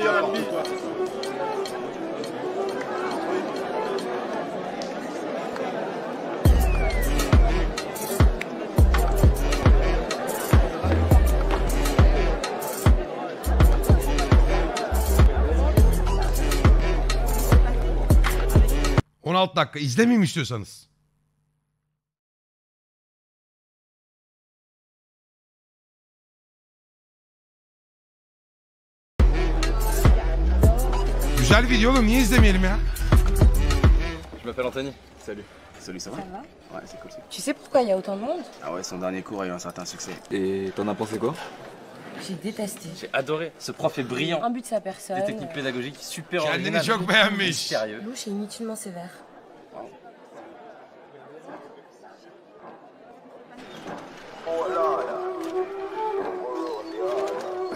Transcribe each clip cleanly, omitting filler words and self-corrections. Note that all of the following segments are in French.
meilleur ami, toi. dakika izlemeyeyim istiyorsanız. Güzel video oğlum, niye izlemeyelim ya? Je m'appelle Anthony. Salut. Salut, ça va? Ça va? Ouais, c'est cool. Tu sais pourquoi il y a autant de monde? Ah ouais, son dernier cours a eu un certain succès. Et t'en as pensé quoi? J'ai détesté. J'ai adoré. Ce prof est brillant. Un but de sa personne. Des techniques pédagogiques super Kendini originales. çok beğenmiş. Sérieux. Louche et inutilement sévère.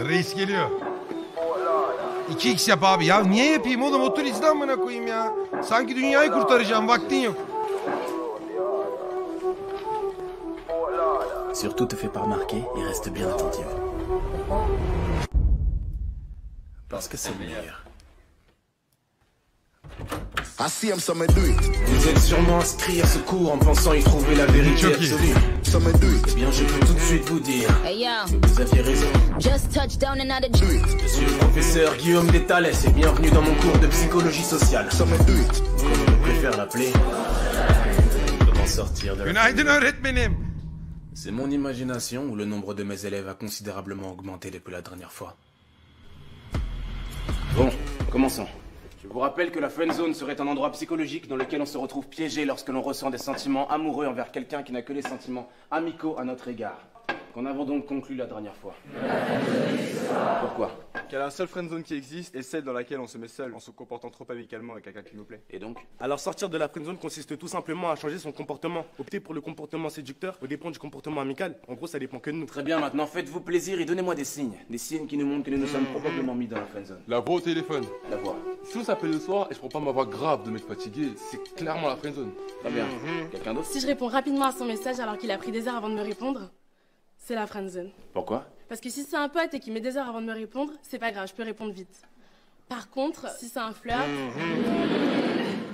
Reis geliyor. 2x yap abi. Ya niye yapayım oğlum? Otur izle amına koyayım ya. Sanki dünyayı kurtaracağım. Vaktin yok. Surtout te fais pas remarquer et reste bien attentive. Parce que c'est le meilleur. Vous êtes sûrement inscrit à ce cours en pensant y trouver la vérité absolue. Eh bien, je peux tout de suite vous dire que vous aviez raison. Just touched down another. Je suis le professeur Guillaume Déthalès et bienvenue dans mon cours de psychologie sociale. Comme on préfère l'appeler. Comment sortir de la... Günaydın öğretmenim. C'est mon imagination ou le nombre de mes élèves a considérablement augmenté depuis la dernière fois. Bon, commençons. Je vous rappelle que la friend zone serait un endroit psychologique dans lequel on se retrouve piégé lorsque l'on ressent des sentiments amoureux envers quelqu'un qui n'a que des sentiments amicaux à notre égard. Qu'en avons donc conclu la dernière fois. Pourquoi? Qu'il y a la seule friendzone qui existe et celle dans laquelle on se met seul en se comportant trop amicalement avec quelqu'un qui nous plaît. Et donc? Alors sortir de la friendzone consiste tout simplement à changer son comportement. Opter pour le comportement séducteur au dépend du comportement amical. En gros, ça dépend que de nous. Très bien, maintenant faites-vous plaisir et donnez-moi des signes. Des signes qui nous montrent que nous nous sommes probablement mis dans la friendzone. La voix au téléphone. La voix. Si on s'appelle le soir et je prends pas ma voix grave de mec fatigué, c'est clairement la friendzone. Très bien. Quelqu'un d'autre? Si je réponds rapidement à son message alors qu'il a pris des heures avant de me répondre, c'est la friendzone. Pourquoi? Parce que si c'est un pote et qu'il met des heures avant de me répondre, c'est pas grave, je peux répondre vite. Par contre, si c'est un flirt,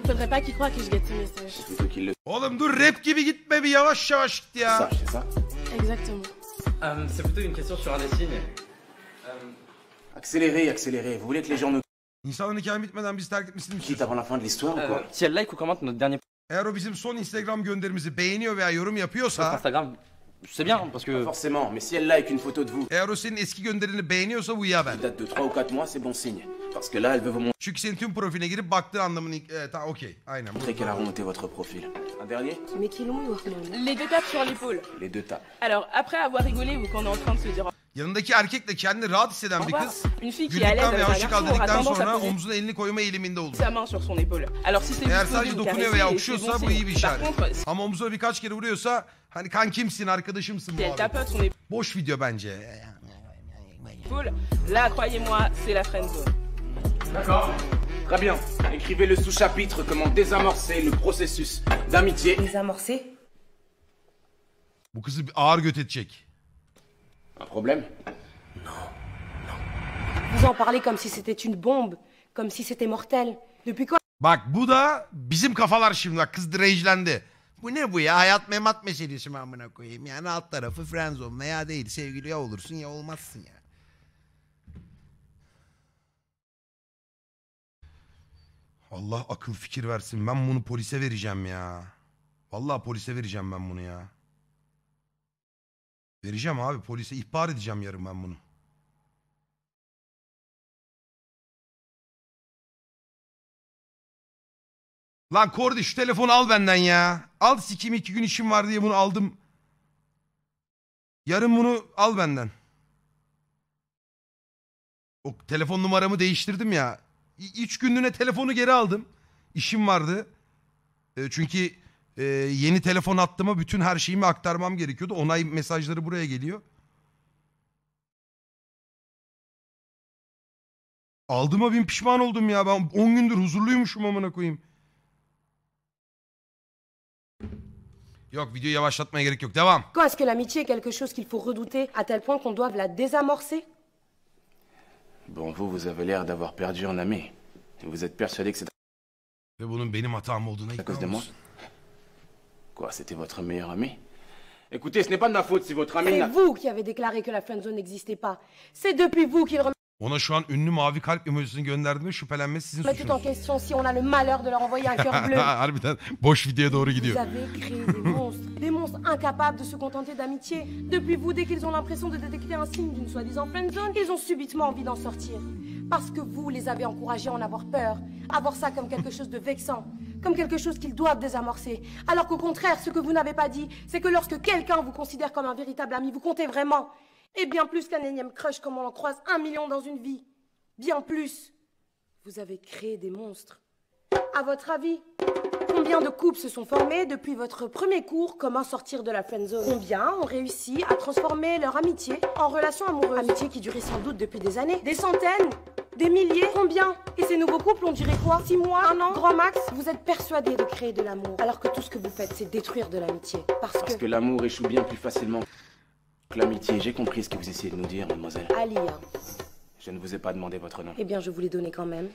faudrait pas qu'il croie que je guette ses messages. C'est plutôt qu'il le... Oğlum dur, rap gibi gitme, bir yavaş yavaş git ya. Ça, c'est ça? Exactement. C'est plutôt une question sur un des signes. Accélérez, accélérez. Vous voulez que les gens nous İnsanın hikaye bitmeden bizi terk etmesini mi quittent istiyorsun? avant la fin de l'histoire ou quoi? Si elle like ou commente notre dernier Eğer o bizim son Instagram gönderimizi beğeniyor veya yorum post yapıyorsa, Instagram, c'est bien parce Pas que... forcément, mais si elle like une photo de vous eğer o senin eski gönderini beğeniyorsa bu ya ben. qui date de 3 ou 4 mois, c'est bon signe. Parce que là, elle veut vous Çünkü senin tüm profiline girip baktığı anlamını... tamam okey, aynen. montrer qu'elle a remonté votre profil. Un dernier? Mais qui l'ont eu, Arnaud? Les deux tapes sur l'épaule. Les deux tapes. Alors, après avoir rigolé ou qu'on est en train de se dire Yanındaki erkekle kendini rahat hisseden au bir revoir, kız une fille qui est à l'aise güldükten ve avec un hoşça garçon kal aura dedikten tendance à sonra poser omzuna elini koyma eğiliminde olur. sa main sur son épaule. Alors si c'est Eğer juste sadece posé ou dokunuyor caressé, veya c'est okşuyorsa bon bu iyi signe. bir Par işaret. contre, si Ama omzuna birkaç kere vuruyorsa hani kan kimsin, arkadaşımsın bu elle abi. tapote son Boş video bence. épaule, là, croyez-moi, c'est la friend zone. D'accord. Très bien. Écrivez le sous-chapitre comment désamorcer le processus d'amitié. Désamorcé? Bu kızı bir ağır göt edecek. Un problème? Vous en parlez comme si c'était une bombe, comme si c'était mortel. Depuis quand Bak bu da bizim kafalar şimdi, bak kız rejlendi. Bu ne bu ya, hayat memat meselesi mi amına koyayım, yani alt tarafı friendzone veya değil, sevgili ya olursun ya olmazsın ya. Allah akıl fikir versin, ben bunu polise vereceğim ya. Vallahi polise vereceğim ben bunu ya. Vereceğim abi, polise ihbar edeceğim yarın ben bunu. Lan Kordi şu telefonu al benden ya. Al sikimi, 2 gün işim var diye bunu aldım. Yarın bunu al benden. O telefon numaramı değiştirdim ya. 3 günlüğüne telefonu geri aldım. İşim vardı. Çünkü yeni telefon attığıma bütün her şeyimi aktarmam gerekiyordu. Onay mesajları buraya geliyor. Aldığıma bin pişman oldum ya. Ben 10 gündür huzurluymuşum amına koyayım. Yok, videoyu yavaşlatmaya gerek yok. Devam. est-ce que l'amitié est quelque chose qu'il faut redouter à tel point qu'on doive la désamorcer? Bon, vous avez l'air d'avoir perdu un ami. Et vous êtes persuadé que c'est Ve bunun benim hatam olduğuna à ikna cause de moi? olsun. Quoi, c'était votre meilleur ami? Écoutez, ce n'est pas de ma faute si votre ami C'est n'a... vous qui avez déclaré que la friendzone n'existait pas. C'est depuis vous qu'il remet Ona şu an ünlü mavi kalp emojisini gönderdiğinde şüphelenmesi sizin tout en suçunuz. question si on a le malheur de leur envoyer un cœur bleu. Harbiden boş videoya doğru Vous gidiyor. avez créé des monstres incapable de se contenter d'amitié. Depuis vous, dès qu'ils ont l'impression de détecter un signe d'une soi-disant friendzone, ils ont subitement envie d'en sortir. Parce que vous les avez encouragés à en avoir peur, à voir ça comme quelque chose de vexant, comme quelque chose qu'ils doivent désamorcer. Alors qu'au contraire, ce que vous n'avez pas dit, c'est que lorsque quelqu'un vous considère comme un véritable ami, vous comptez vraiment. Et bien plus qu'un énième crush comme on en croise 1 million dans une vie. Bien plus. Vous avez créé des monstres. À votre avis, combien de couples se sont formés depuis votre premier cours Comment sortir de la friendzone? Combien ont réussi à transformer leur amitié en relation amoureuse? Amitié qui durait sans doute depuis des années. Des centaines? Des milliers? Combien? Et ces nouveaux couples, on dirait quoi? 6 mois? 1 an? Grand max? Vous êtes persuadés de créer de l'amour, alors que tout ce que vous faites, c'est détruire de l'amitié. Parce que l'amour échoue bien plus facilement que l'amitié. J'ai compris ce que vous essayez de nous dire, mademoiselle. Ali, hein. Je ne vous ai pas demandé votre nom. Eh bien, je vous l'ai donné quand même.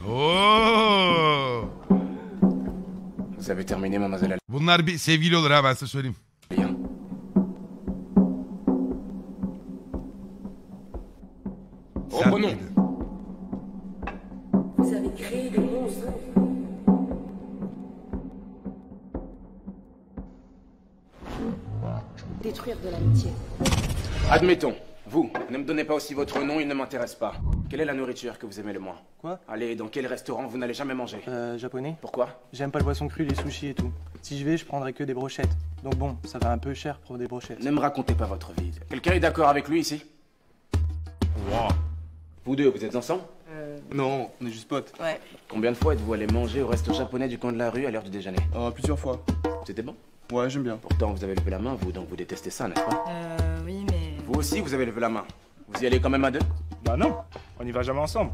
Oo! Vous avez terminé, mademoiselle Bunlar bir sevgili olur ha ben size söyleyeyim. Bien. Reprenons. Vous avez créé des monstres. Détruire de l'amitié. Admettons, vous, ne me donnez pas aussi votre nom, il ne m'intéresse pas. Quelle est la nourriture que vous aimez le moins? Quoi? Allez, dans quel restaurant vous n'allez jamais manger? Japonais. Pourquoi? J'aime pas le poisson cru, les sushis et tout. Si je vais, je prendrai que des brochettes. Donc bon, ça va un peu cher pour des brochettes. Ne me racontez pas votre vie. Quelqu'un est d'accord avec lui ici? Wow. Vous deux, vous êtes ensemble? Non, on est juste potes. Ouais. Combien de fois êtes-vous allé manger au resto japonais du coin de la rue à l'heure du déjeuner? Plusieurs fois. C'était bon? Ouais, j'aime bien. Pourtant, vous avez levé la main, vous, donc vous détestez ça, n'est-ce pas? Oui, mais... Vous aussi, vous avez levé la main. Vous y allez quand même à deux? Bah non, on y va jamais ensemble,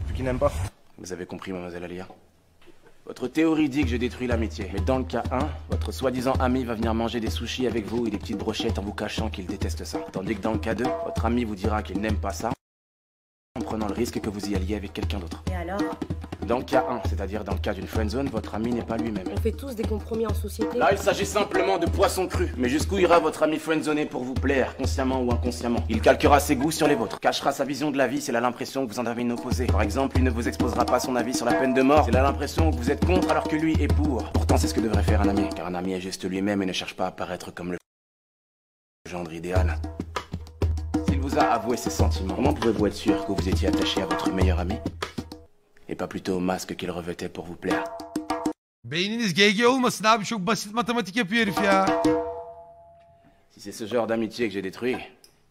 vu qu'il n'aime pas. Vous avez compris, mademoiselle Alia. Votre théorie dit que je détruis l'amitié. Mais dans le cas 1, votre soi-disant ami va venir manger des sushis avec vous et des petites brochettes en vous cachant qu'il déteste ça. Tandis que dans le cas 2, votre ami vous dira qu'il n'aime pas ça en prenant le risque que vous y alliez avec quelqu'un d'autre. Et alors? Dans le cas 1, c'est-à-dire dans le cas d'une friendzone, votre ami n'est pas lui-même. On fait tous des compromis en société. Là, il s'agit simplement de poisson cru. Mais jusqu'où ira votre ami friendzoné pour vous plaire, consciemment ou inconsciemment? Il calquera ses goûts sur les vôtres, cachera sa vision de la vie s'il a l'impression que vous en avez une opposée. Par exemple, il ne vous exposera pas son avis sur la peine de mort s'il a l'impression que vous êtes contre alors que lui est pour. Pourtant, c'est ce que devrait faire un ami, car un ami est juste lui-même et ne cherche pas à paraître comme le gendre idéal. S'il vous a avoué ses sentiments, comment pouvez-vous être sûr que vous étiez attaché à votre meilleur ami? Et pas plutôt au masque qu'il revêtait pour vous plaire? Beyniniz GG olmasın abi, çok basit matematik yapıyor herif ya. Si c'est ce genre d'amitié que j'ai détruit,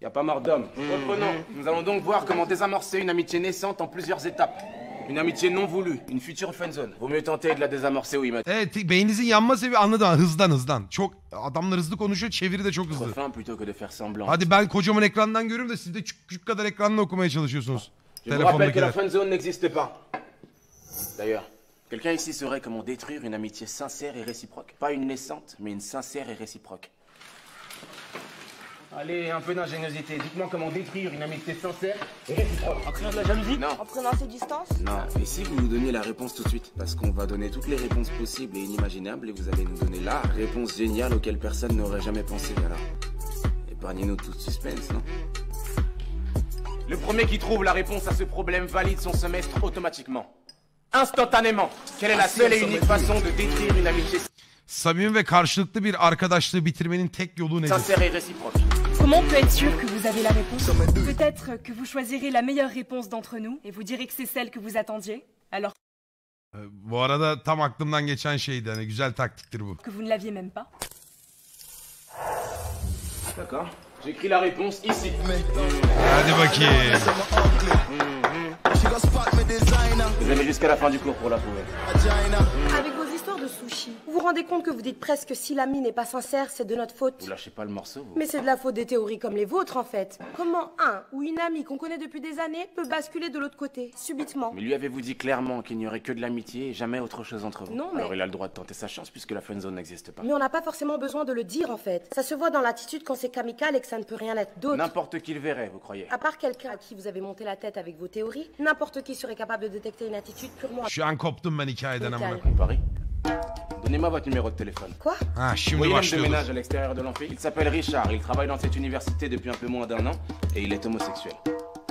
y a pas mort d'homme. Reprenons. Nous allons donc voir comment désamorcer une amitié naissante en plusieurs étapes. Une amitié non voulue, une future friendzone. Vaut mieux tenter de la désamorcer ou imaginer. Evet, beyninizin yanma sebebi anladım. Hızdan. Çok adamlar hızlı konuşuyor, çeviri de çok hızlı. Fin plutôt que de faire semblant. Hadi ben kocaman ekrandan görüyorum da siz de küçük kadar ekranla okumaya çalışıyorsunuz. Je vous rappelle que la friendzone n'existe pas. D'ailleurs, quelqu'un ici saurait comment détruire une amitié sincère et réciproque. Pas une naissante, mais une sincère et réciproque. Allez, un peu d'ingéniosité. Dites-moi comment détruire une amitié sincère et réciproque. En créant de la jalousie? Non. En prenant ses distances? Non. Et si vous nous donniez la réponse tout de suite? Parce qu'on va donner toutes les réponses possibles et inimaginables et vous allez nous donner la réponse géniale auquel personne n'aurait jamais pensé. Alors, épargnez-nous tout suspense, non? Le premier qui trouve la réponse à ce problème valide son semestre automatiquement. Instantanément. Quelle est la seule et unique façon de détruire une amitié Samimi ve karşılıklı bir arkadaşlığı bitirmenin tek yolu nedir? sincère et réciproque? Comment on peut être sûr que vous avez la réponse? Peut-être que vous choisirez la meilleure réponse d'entre nous et vous direz que c'est celle que vous attendiez, alors Bu arada tam aklımdan geçen şeydi, hani güzel taktiktir bu. que vous ne l'aviez même pas. D'accord. J'écris la réponse ici. Hadi bakayım. Vous avez jusqu'à la fin du cours pour la trouver. Avec vos histoires de sushi. Vous vous rendez compte que vous dites presque que si l'ami n'est pas sincère, c'est de notre faute? Vous lâchez pas le morceau, vous. Mais c'est de la faute des théories comme les vôtres, en fait. Comment un ou une amie qu'on connaît depuis des années peut basculer de l'autre côté, subitement? Mais lui avez-vous dit clairement qu'il n'y aurait que de l'amitié et jamais autre chose entre vous? Non, mais... Alors il a le droit de tenter sa chance puisque la friendzone n'existe pas. Mais on n'a pas forcément besoin de le dire, en fait. Ça se voit dans l'attitude quand c'est amical et que ça ne peut rien être d'autre. N'importe qui le verrait, vous croyez? À part quelqu'un à qui vous avez monté la tête avec vos théories, n'importe qui serait capable de détecter une attitude purement... Şu an koptum ben hikayeden amına. On parie? Donnez-moi votre numéro de téléphone. Quoi? Ah, şimdi Voyez l'homme de başlıyoruz. ménage à l'extérieur de l'amphi. Il s'appelle Richard, il travaille dans cette université depuis un peu moins d'1 an et il est homosexuel.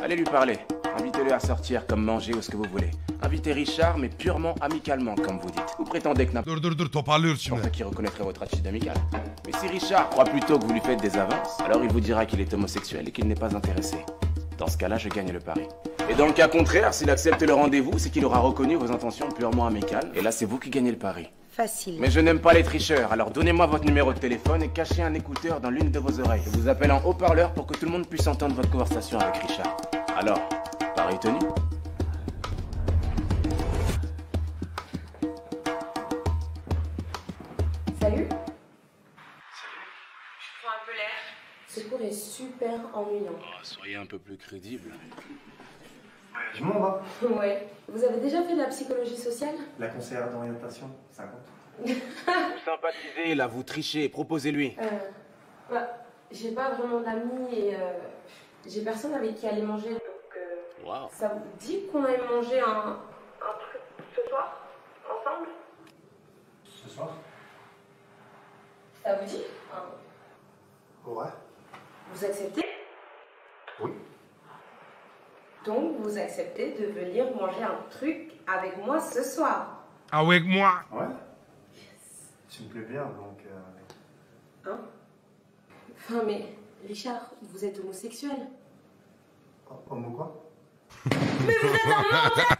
Allez lui parler, invitez-le à sortir comme manger ou ce que vous voulez. Invitez Richard mais purement amicalement comme vous dites. Vous prétendez que Dur toparlıyoruz şimdi. n'importe qui reconnaîtrait votre attitude amicale. Mais si Richard croit plutôt que vous lui faites des avances, alors il vous dira qu'il est homosexuel et qu'il n'est pas intéressé. Dans ce cas-là, je gagne le pari. Et dans le cas contraire, s'il accepte le rendez-vous, c'est qu'il aura reconnu vos intentions purement amicales. Et là, c'est vous qui gagnez le pari. Facile. Mais je n'aime pas les tricheurs, alors donnez-moi votre numéro de téléphone et cachez un écouteur dans l'une de vos oreilles. Je vous appelle en haut-parleur pour que tout le monde puisse entendre votre conversation avec Richard. Alors, pari tenu? Salut. Je prends un peu l'air. Ce cours est super ennuyant. Oh, soyez un peu plus crédible. Je m'en va. Ouais. Vous avez déjà fait de la psychologie sociale? La conseillère d'orientation, ça compte. Vous sympathisez, là, vous trichez, proposez-lui. J'ai pas vraiment d'amis et j'ai personne avec qui aller manger, donc Wow. ça vous dit qu'on aille manger un truc ce soir, ensemble? Ce soir? Ça vous dit? Ouais. Vous acceptez? Oui. Donc vous acceptez de venir manger un truc avec moi ce soir? Avec moi. Ouais. Tu me plais bien, donc... Hein? Enfin mais, Richard, vous êtes homosexuel. Homo quoi? Mais vous êtes un menteur!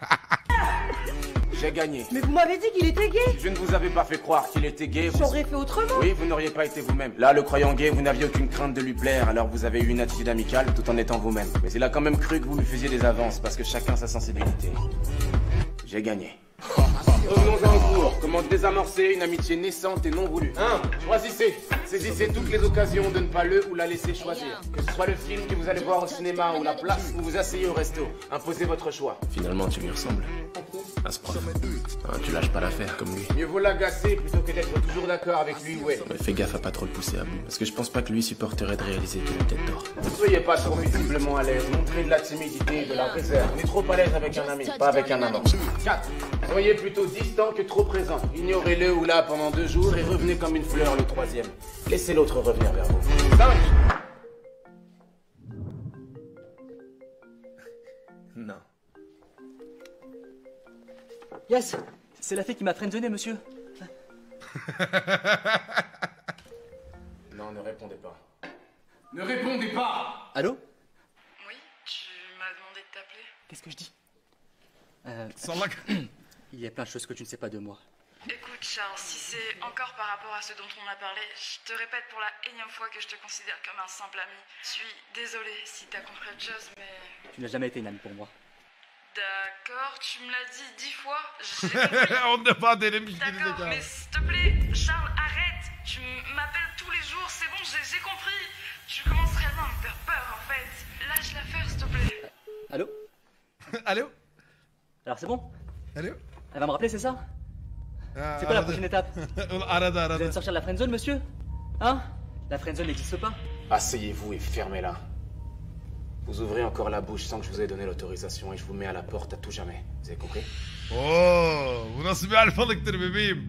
J'ai gagné. Mais vous m'avez dit qu'il était gay! Je ne vous avais pas fait croire qu'il était gay. J'aurais fait autrement! Oui, vous n'auriez pas été vous-même. Là, le croyant gay, vous n'aviez aucune crainte de lui plaire, alors vous avez eu une attitude amicale tout en étant vous-même. Mais il a quand même cru que vous lui faisiez des avances, parce que chacun sa sensibilité. J'ai gagné. Revenons-en au cours. Comment désamorcer une amitié naissante et non voulue? 1. Choisissez. Saisissez toutes les occasions de ne pas le ou la laisser choisir. Que ce soit le film que vous allez voir au cinéma ou la place où vous asseyez au resto. Imposez votre choix. Finalement, tu lui ressembles. À ce prof. Tu lâches pas l'affaire comme lui. Mieux vaut l'agacer plutôt que d'être toujours d'accord avec lui ou elle. Fais gaffe à pas trop le pousser à bout. Parce que je pense pas que lui supporterait de réaliser qu'il a peut-être tort. Ne soyez pas trop visiblement à l'aise. Montrez de la timidité, de la réserve. On est trop à l'aise avec un ami, pas avec un amant. 4. Soyez plutôt distant que trop présent. Ignorez-le ou là pendant 2 jours et revenez comme une fleur le 3e. Laissez l'autre revenir vers vous. 5. Non. Yes, c'est la fille qui m'a friendzoné, monsieur. Non, ne répondez pas. Ne répondez pas! Allô? Oui, tu m'as demandé de t'appeler. Qu'est-ce que je dis? Il y a plein de choses que tu ne sais pas de moi. Écoute, Charles, si c'est encore par rapport à ce dont on a parlé, je te répète pour la énième fois que je te considère comme un simple ami. Je suis désolée si t'as compris autre chose, mais... Tu n'as jamais été une amie pour moi. D'accord, tu me l'as dit 10 fois, j'ai compris. On ne pas denemiş D'accord, gerizekalı. mais s'il te plaît, Charles, arrête. Tu m'appelles tous les jours, c'est bon, j'ai compris. Tu commences réellement à me faire peur, en fait. Lâche l'affaire, s'il te plaît. Allô? Allô? Alors c'est bon? Allô? Elle va me rappeler, c'est ça? C'est quoi la prochaine étape? Vous allez me sortir de la friendzone, monsieur? Hein? La friendzone n'existe pas? Asseyez-vous et fermez-la. Vous ouvrez encore la bouche sans que je vous ai donné l'autorisation et je vous mets à la porte à tout jamais. Vous avez compris? Oo, bu nasıl bir alfalıktır bebeğim?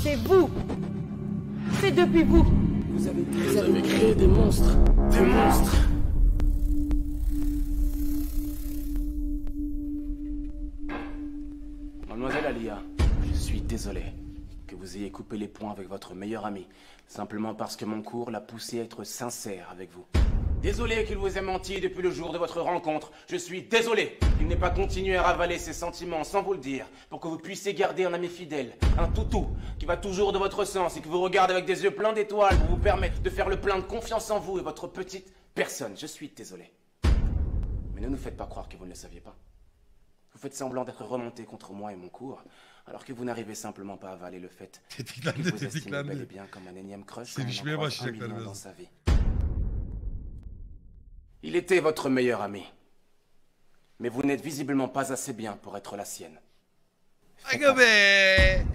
C'est vous! C'est depuis vous! Vous avez créé des monstres. Des monstres! Mademoiselle Alia, je suis désolé que vous ayez coupé les ponts avec votre meilleur ami, simplement parce que mon cours l'a poussé à être sincère avec vous. Désolé qu'il vous ait menti depuis le jour de votre rencontre. Je suis désolé qu'il n'ait pas continué à ravaler ses sentiments sans vous le dire, pour que vous puissiez garder un ami fidèle, un toutou, qui va toujours de votre sens et qui vous regarde avec des yeux pleins d'étoiles pour vous permettre de faire le plein de confiance en vous et votre petite personne. Je suis désolé. Mais ne nous faites pas croire que vous ne le saviez pas. Vous faites semblant d'être remonté contre moi et mon cours, alors que vous n'arrivez simplement pas à avaler le fait que Tetiklendi, vous estimez tetiklendi. bel et bien comme un énième crush quand Sevişmeye on en croise un başlayacaklar million dans birazdan. sa vie. Il était votre meilleur ami. Mais vous n'êtes visiblement pas assez bien pour être la sienne. Aga be.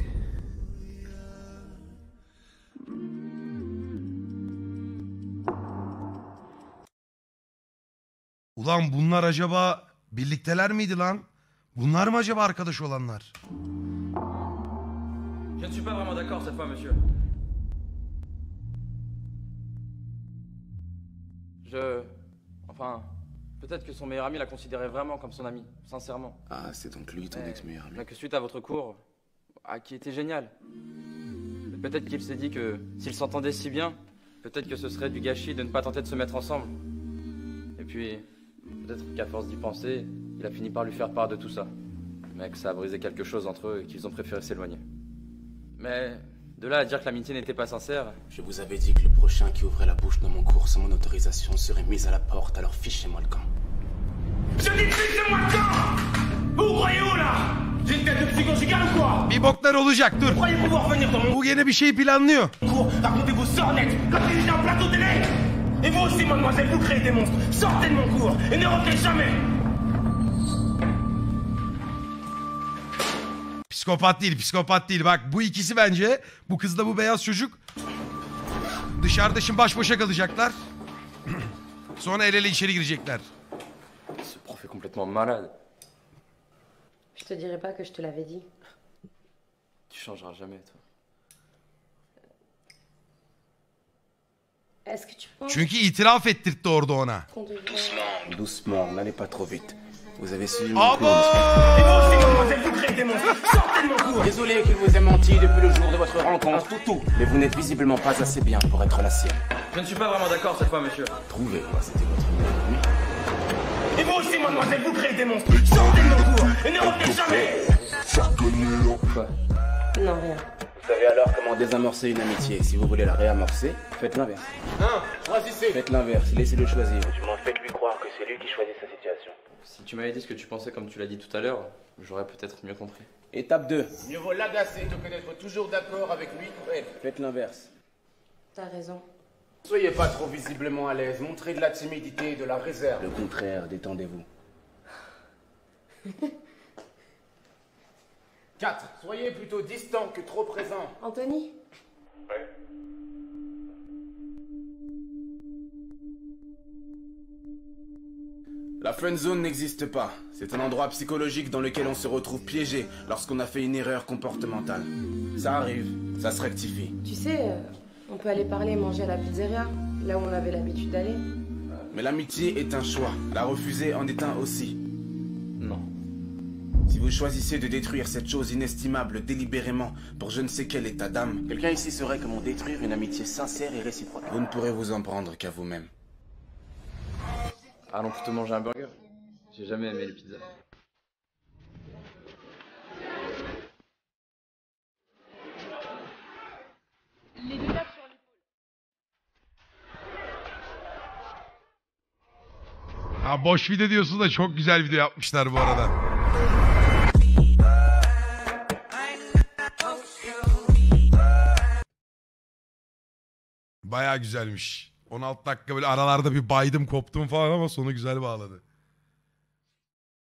Ulan bunlar acaba birlikteler miydi lan? Bunlar mı acaba arkadaş olanlar? Je ne suis pas vraiment d'accord cette fois, monsieur. Enfin, peut-être que son meilleur ami la considérait vraiment comme son ami, sincèrement. Ah, c'est donc lui ton ex-meilleur ami. Mais que suite à votre cours, qui était génial, peut-être qu'il s'est dit que s'ils s'entendaient si bien, peut-être que ce serait du gâchis de ne pas tenter de se mettre ensemble. Et puis, peut-être qu'à force d'y penser, il a fini par lui faire part de tout ça. Mais que ça a brisé quelque chose entre eux et qu'ils ont préféré s'éloigner. Mais de là à dire que l'amitié n'était pas sincère... Je vous avais dit que le prochain qui ouvrait la bouche dans mon cours sans mon autorisation serait mis à la porte, alors fichez-moi le camp. Je dis fichez-moi le camp! Vous croyez où là? J'ai une tête de psychogigale ou quoi? Bir boklar olacak dur. Bu yine bir şey planlıyor. Racontez vos sornettes comme si j'étais un plateau télé. Et vous aussi, mademoiselle, vous créez des monstres. Sortez de mon cours et ne revenez jamais. Psikopat değil, psikopat değil. Bak bu ikisi bence, bu kızla bu beyaz çocuk dışarıda şimdi baş başa kalacaklar. Sonra el ele içeri girecekler. Ce prof est complètement malade. Je te dirais pas que je te l'avais dit. Tu changeras jamais, toi. Est-ce que tu penses... Çünkü itiraf ettirtti orada ona. Doucement, doucement, n'allez pas trop vite. Vous avez suivi mon Ah cours, bon? Et vous aussi, mademoiselle, vous créez des monstres. Sortez de mon cours. Désolé qu'il vous ait menti depuis le jour de votre rencontre, tout. Mais vous n'êtes visiblement pas assez bien pour être la sienne. Je ne suis pas vraiment d'accord cette fois, monsieur. Trouvez-moi, c'était votre meilleur ami. Et vous aussi, mademoiselle, vous créez des monstres. Sortez de mon cours et ne revenez jamais. Quoi? Non, rien. Vous savez alors comment désamorcer une amitié. Si vous voulez la réamorcer, faites l'inverse. Non, choisissez. Faites l'inverse, laissez-le choisir. Du moins, faites-lui croire que c'est lui qui choisit sa situation. Si tu m'avais dit ce que tu pensais comme tu l'as dit tout à l'heure, j'aurais peut-être mieux compris. Étape 2. Mieux vaut l'agacer que d'être toujours d'accord avec lui ou elle. Faites l'inverse. T'as raison. Soyez pas trop visiblement à l'aise, montrez de la timidité et de la réserve. Le contraire, détendez-vous. 4. Soyez plutôt distant que trop présent. Anthony? Ouais. La friend zone n'existe pas. C'est un endroit psychologique dans lequel on se retrouve piégé lorsqu'on a fait une erreur comportementale. Ça arrive, ça se rectifie. Tu sais, on peut aller parler et manger à la pizzeria, là où on avait l'habitude d'aller. Mais l'amitié est un choix. La refuser en est un aussi. Non. Si vous choisissez de détruire cette chose inestimable délibérément pour je ne sais quel état d'âme, quelqu'un ici saurait comment détruire une amitié sincère et réciproque. Vous ne pourrez vous en prendre qu'à vous-même. Allons plutôt manger un burger. J'ai jamais aimé les pizzas. Les deux tapes sur l'épaule. Ha boş video diyorsun da çok güzel video yapmışlar bu arada. Bayağı güzelmiş. 16 dakika böyle aralarda bir baydım koptum falan ama sonu güzel bağladı.